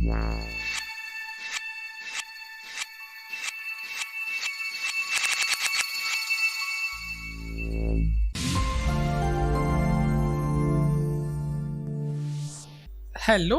Hello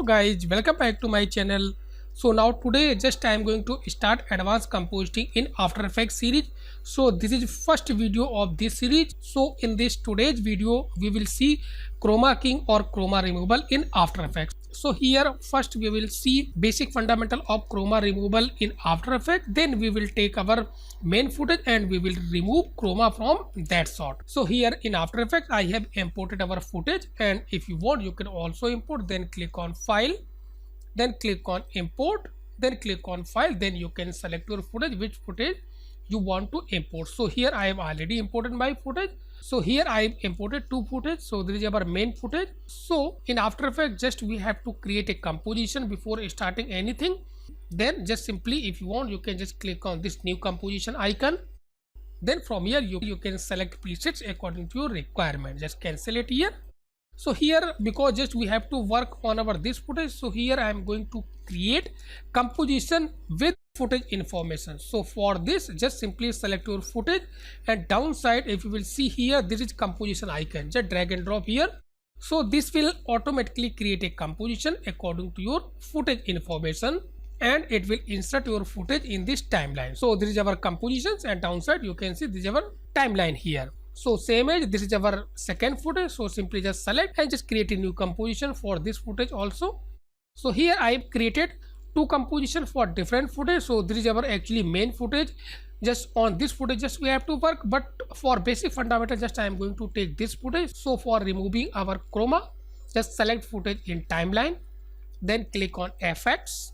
guys, welcome back to my channel. So now today just I am going to start advanced compositing in After Effects series. So this is first video of this series. So in this today's video we will see chroma keying or chroma removal in After Effects. So here first we will see basic fundamental of chroma removal in After Effects. Then we will take our main footage and we will remove chroma from that sort. So here in After Effects I have imported our footage, and if you want you can also import. Then click on file, then click on import, then click on file, then you can select your footage, which footage you want to import. So here I have already imported my footage. So here I have imported two footage. So this is our main footage. So in After Effects just we have to create a composition before starting anything. Then just simply, if you want, you can just click on this new composition icon. Then from here you can select presets according to your requirement. Just cancel it here. So here, because just we have to work on our this footage, so here I am going to create composition with footage information. So for this just simply select your footage, and downside if you will see here, this is composition icon. Just drag and drop here. So this will automatically create a composition according to your footage information, and it will insert your footage in this timeline. So this is our compositions, and downside you can see this is our timeline here. So same as this is our second footage. So simply just select and just create a new composition for this footage also. So here I have created two compositions for different footage. So this is our actually main footage. Just on this footage just we have to work, but for basic fundamental just I am going to take this footage. So for removing our chroma, just select footage in timeline, then click on effects,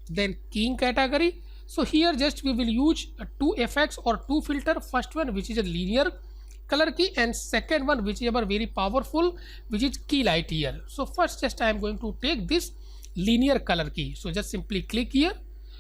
then keying category. So here just we will use two effects or two filter. First one which is a linear color key, and second one which is our very powerful, which is key light here. So first just I am going to take this linear color key. So just simply click here.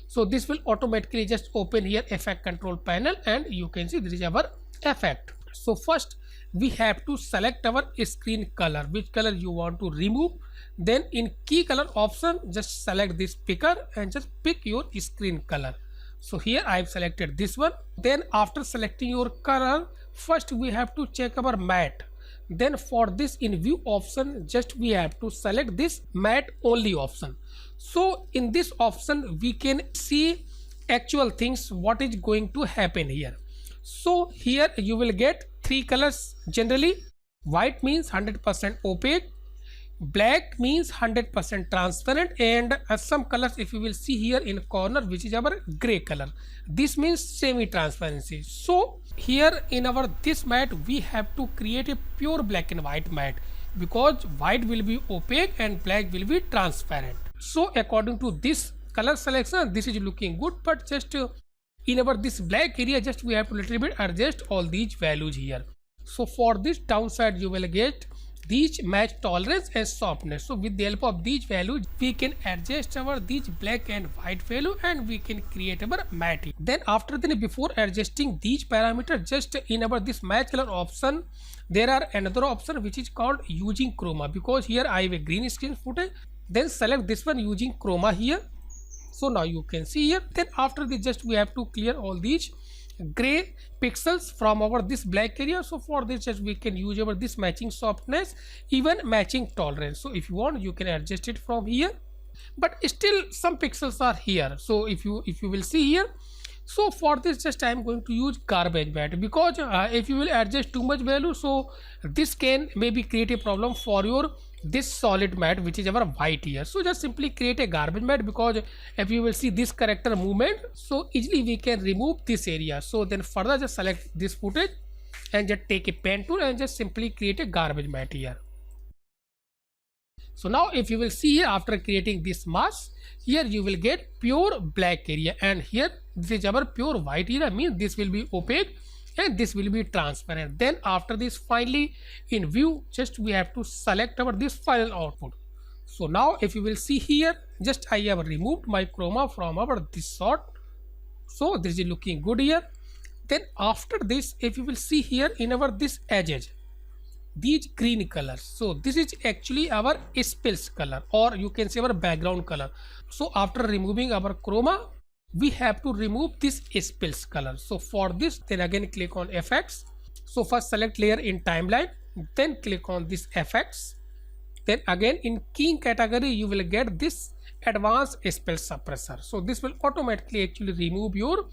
So this will automatically just open here effect control panel, and you can see this is our effect. So first we have to select our screen color, which color you want to remove. Then in key color option just select this picker and just pick your screen color. So here I have selected this one. Then after selecting your color, first we have to check our matte. Then for this in view option just we have to select this matte only option. So in this option we can see actual things what is going to happen here. So here you will get three colors generally. White means 100% opaque, black means 100% transparent, and some colors if you will see here in corner which is our gray color, this means semi transparency. So here in our this matte we have to create a pure black and white matte, because white will be opaque and black will be transparent. So according to this color selection this is looking good, but just in our this black area just we have to little bit adjust all these values here. So for this downside you will get these match tolerance and softness. So with the help of these values we can adjust our these black and white value, and we can create our matte. Then after then before adjusting these parameters, just in our this match color option there are another option which is called using chroma, because here I have a green screen footage. Then select this one using chroma here. So now you can see here. Then after this just we have to clear all these gray pixels from our this black area. So for this just we can use our this matching softness, even matching tolerance. So if you want you can adjust it from here, but still some pixels are here. So if you will see here, so for this just I am going to use garbage matte, because if you will adjust too much value, so this can maybe create a problem for your this solid matte which is our white here. So just simply create a garbage matte, because if you will see this character movement, so easily we can remove this area. So then further just select this footage and just take a pen tool and just simply create a garbage matte here. So now if you will see here, after creating this mask, here you will get pure black area, and here this is our pure white area, means this will be opaque and this will be transparent. Then after this finally in view just we have to select our this final output. So now if you will see here, just I have removed my chroma from our this sort. So this is looking good here. Then after this if you will see here in our this edges, these green colors. So this is actually our spills color, or you can say our background color. So after removing our chroma, we have to remove this spills color. So for this, then again click on FX. So first select layer in timeline, then click on this FX. Then again in keying category, you will get this advanced spill suppressor. So this will automatically actually remove your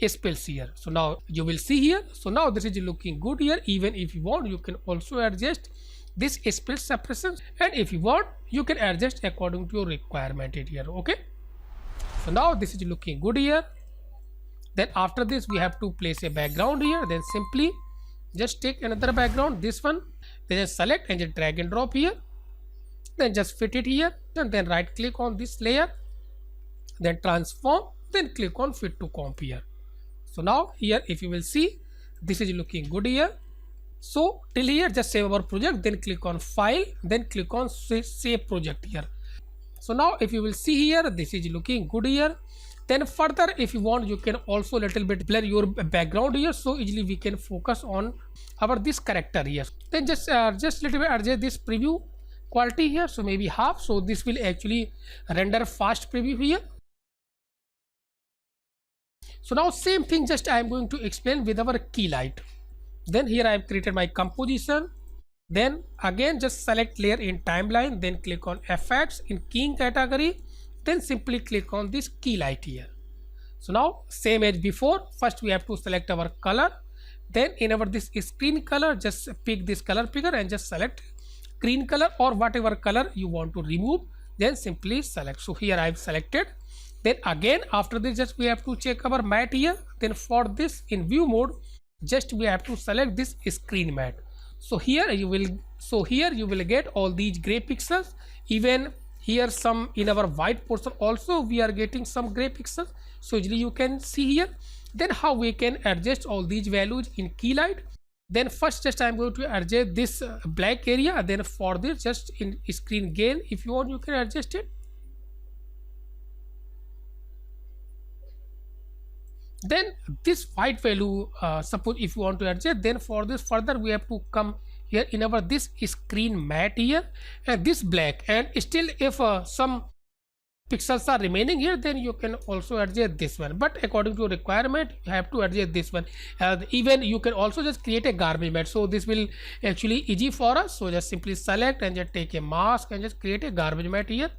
spills here. So now you will see here. So now this is looking good here. Even if you want, you can also adjust this spill suppression, and if you want, you can adjust according to your requirement here. Okay. So now this is looking good here. Then after this, we have to place a background here. Then simply just take another background, this one, then just select and just drag and drop here. Then just fit it here, and then right click on this layer, then transform, then click on fit to comp here. So now here, if you will see, this is looking good here. So till here, just save our project, then click on file, then click on save project here. So now if you will see here, this is looking good here. Then further, if you want, you can also little bit blur your background here, so easily we can focus on our this character here. Then just little bit adjust this preview quality here, so maybe half, so this will actually render fast preview here. So now same thing, just I am going to explain with our key light. Then here I have created my composition. Then again just select layer in timeline, then click on FX in keying category, then simply click on this key light here. So now same as before, first we have to select our color, then in our this screen color, just pick this color picker and just select green color or whatever color you want to remove, then simply select. So here I have selected. Then again after this, just we have to check our matte here. Then for this in view mode, just we have to select this screen matte. So here you will get all these gray pixels. Even here some in our white portion also we are getting some gray pixels, so usually you can see here. Then how we can adjust all these values in key light. Then first just I am going to adjust this black area. Then for this, just in screen gain, if you want, you can adjust it. Then this white value, suppose if you want to adjust, then for this further we have to come here in our this screen matte here, and this black, and still if some pixels are remaining here, then you can also adjust this one, but according to requirement you have to adjust this one. Even you can also just create a garbage matte, so this will actually easy for us. So just simply select and just take a mask and just create a garbage matte here.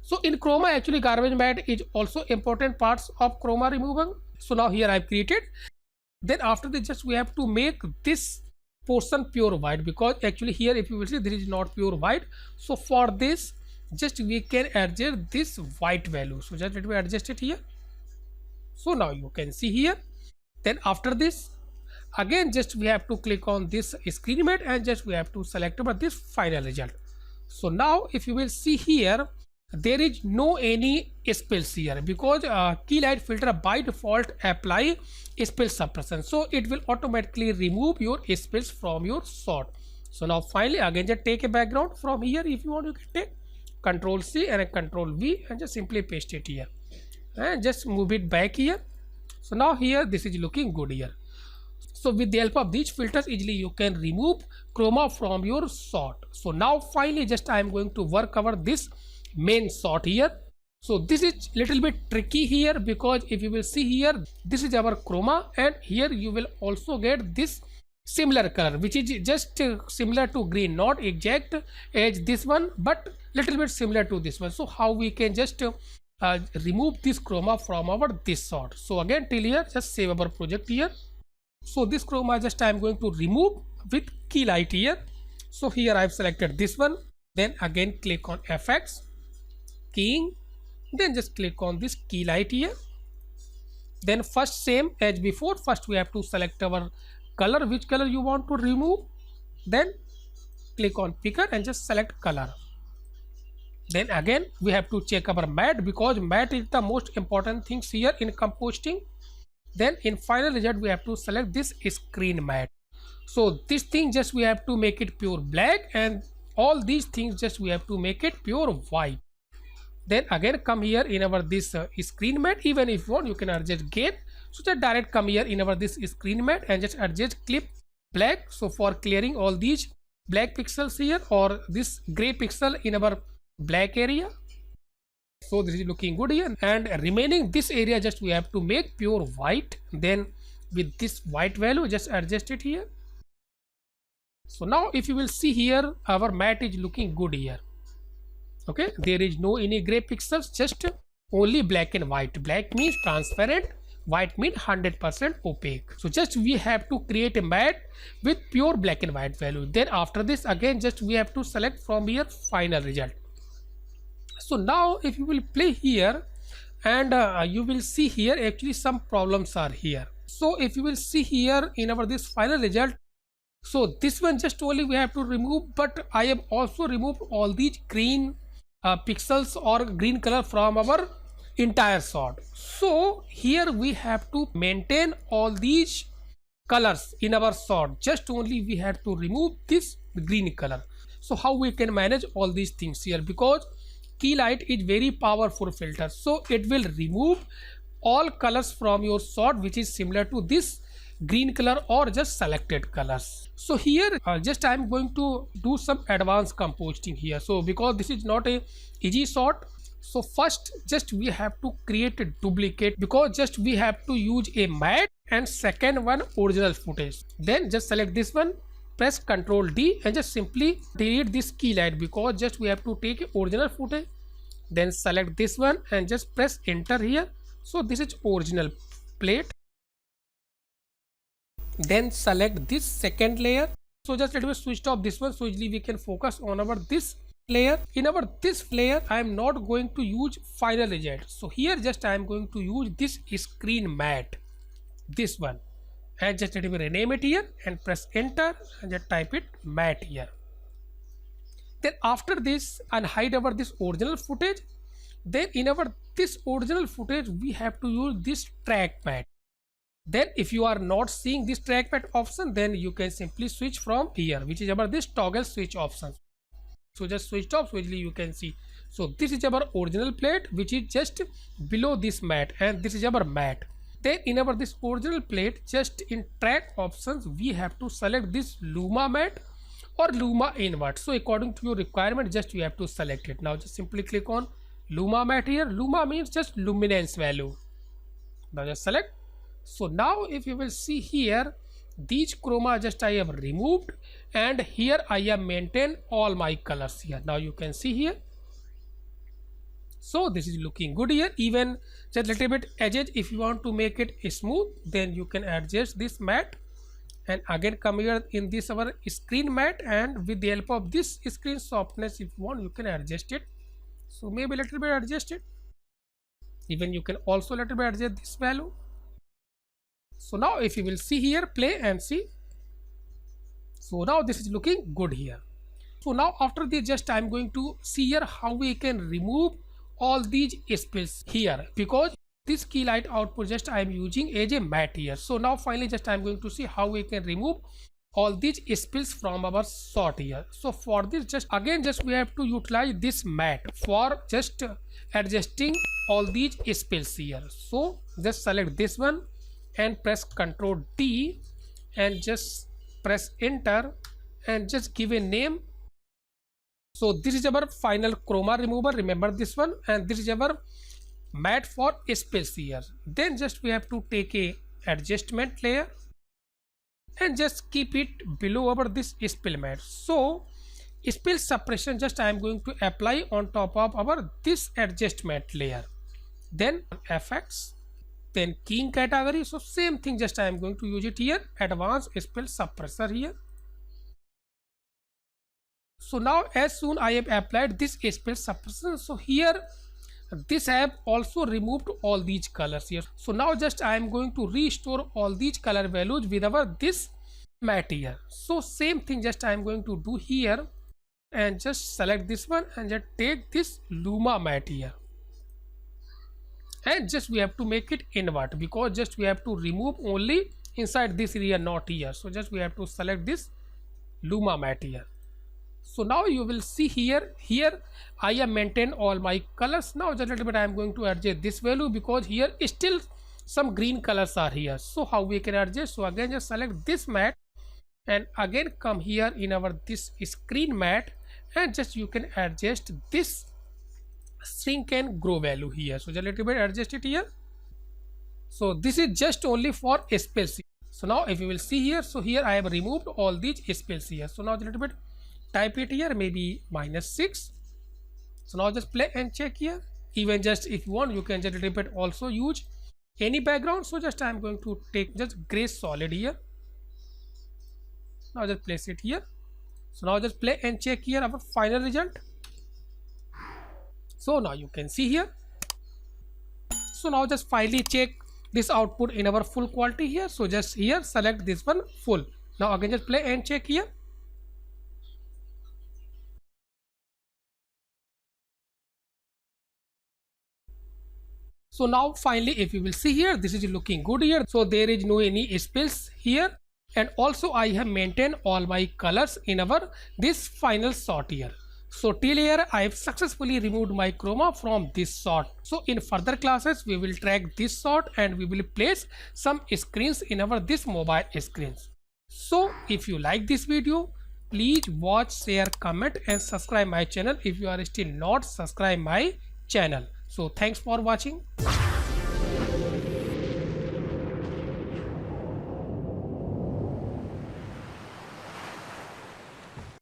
So in Chroma, actually garbage matte is also important parts of Chroma removal. So now here I have created. Then after this, just we have to make this portion pure white, because actually here if you will see, there is not pure white. So for this, just we can adjust this white value. So just let me adjust it here. So now you can see here. Then after this, again just we have to click on this screen matte and just we have to select about this final result. So now if you will see here, there is no any spills here, because key light filter by default apply spill suppression, so it will automatically remove your spills from your shot. So now finally again just take a background from here. If you want, you can take Ctrl C and a Ctrl V and just simply paste it here and just move it back here. So now here this is looking good here. So with the help of these filters, easily you can remove chroma from your shot. So now finally just I am going to work over this main shot here. So this is little bit tricky here, because if you will see here, this is our chroma, and here you will also get this similar color, which is just similar to green, not exact as this one, but little bit similar to this one. So how we can just remove this chroma from our this shot. So again till here, just save our project here. So this chroma just I am going to remove with key light here. So here I have selected this one, then again click on FX, keying, then just click on this key light here. Then first same as before, first we have to select our color, which color you want to remove, then click on picker and just select color. Then again we have to check our matte, because matte is the most important things here in compositing. Then in final result we have to select this screen matte. So this thing just we have to make it pure black, and all these things just we have to make it pure white. Then again come here in our this screen matte. Even if you want, you can adjust gain. So just direct come here in our this screen matte and just adjust clip black, so for clearing all these black pixels here or this gray pixel in our black area. So this is looking good here, and remaining this area just we have to make pure white. Then with this white value just adjust it here. So now if you will see here, our matte is looking good here. Okay, there is no any gray pixels, just only black and white. Black means transparent, white means 100% opaque. So just we have to create a matte with pure black and white value. Then after this again just we have to select from here final result. So now if you will play here, and you will see here actually some problems are here. So if you will see here in our this final result, so this one just only we have to remove, but I have also removed all these green pixels or green color from our entire shot. So here we have to maintain all these colors in our shot, just only we have to remove this green color. So how we can manage all these things here, because key light is very powerful filter, so it will remove all colors from your shot which is similar to this green color or just selected colors. So here just I am going to do some advanced compositing here. So because this is not a easy shot, so first just we have to create a duplicate, because just we have to use a matte, and second one original footage. Then just select this one, press Ctrl D and just simply delete this key light, because just we have to take original footage. Then select this one and just press enter here. So this is original plate. Then select this second layer. So just let me switch off this one, so easily we can focus on our this layer. In our this layer I am not going to use final result. So here just I am going to use this screen matte, this one, and just let me rename it here and press enter and just type it matte here. Then after this and hide our this original footage. Then in our this original footage we have to use this trackpad. Then if you are not seeing this trackpad option, then you can simply switch from here, which is our this toggle switch option. So just switch off, so easily you can see. So this is our original plate which is just below this matte, and this is our matte. Then in our this original plate, just in track options we have to select this Luma matte or Luma invert. So according to your requirement just you have to select it. Now just simply click on Luma matte here. Luma means just luminance value. Now just select. So now if you will see here, these chroma just I have removed, and here I have maintained all my colors here. Now you can see here. So this is looking good here. Even just little bit edges, if you want to make it smooth, then you can adjust this matte, and again come here in this our screen matte, and with the help of this screen softness, if you want you can adjust it. So maybe a little bit adjust it. Even you can also little bit adjust this value. So now if you will see here, play and see. So now this is looking good here. So now after this just I am going to see here how we can remove all these spills here, because this key light output just I am using as a matte here. So now finally just I am going to see how we can remove all these spills from our shot here. So for this just again just we have to utilize this matte for just adjusting all these spills here. So just select this one and press Ctrl D and just press enter and just give a name. So this is our final chroma remover, remember this one, and this is our matte for spills here. Then just we have to take a adjustment layer and just keep it below our this spill matte. So spill suppression just I am going to apply on top of our this adjustment layer. Then FX, then keying category. So same thing just I am going to use it here, advanced spill suppressor here. So now as soon I have applied this spill suppression, so here this I have also removed all these colors here. So now just I am going to restore all these color values with our this matte here. So same thing just I am going to do here, and just select this one and just take this Luma matte here, and just we have to make it invert, because just we have to remove only inside this area, not here. So just we have to select this Luma matte here. So now you will see here I have maintained all my colors. Now just a little bit I am going to adjust this value, because here still some green colors are here. So how we can adjust? So again just select this matte and again come here in our this screen mat, and just you can adjust this shrink and grow value here. So just a little bit adjust it here. So this is just only for spells. So now if you will see here, so here I have removed all these spells here. So now a little bit type it here, maybe -6. So now just play and check here. Even just if you want, you can just a little bit also use any background. So just I am going to take just gray solid here. Now just place it here. So now just play and check here our final result. So now you can see here. So now just finally check this output in our full quality here. So just here select this one full. Now again just play and check here. So now finally if you will see here, this is looking good here. So there is no any spills here, and also I have maintained all my colors in our this final shot here. So till here I have successfully removed my chroma from this shot. So in further classes we will track this shot and we will place some screens in our this mobile screens. So if you like this video, please watch, share, comment and subscribe my channel if you are still not subscribed my channel. So thanks for watching.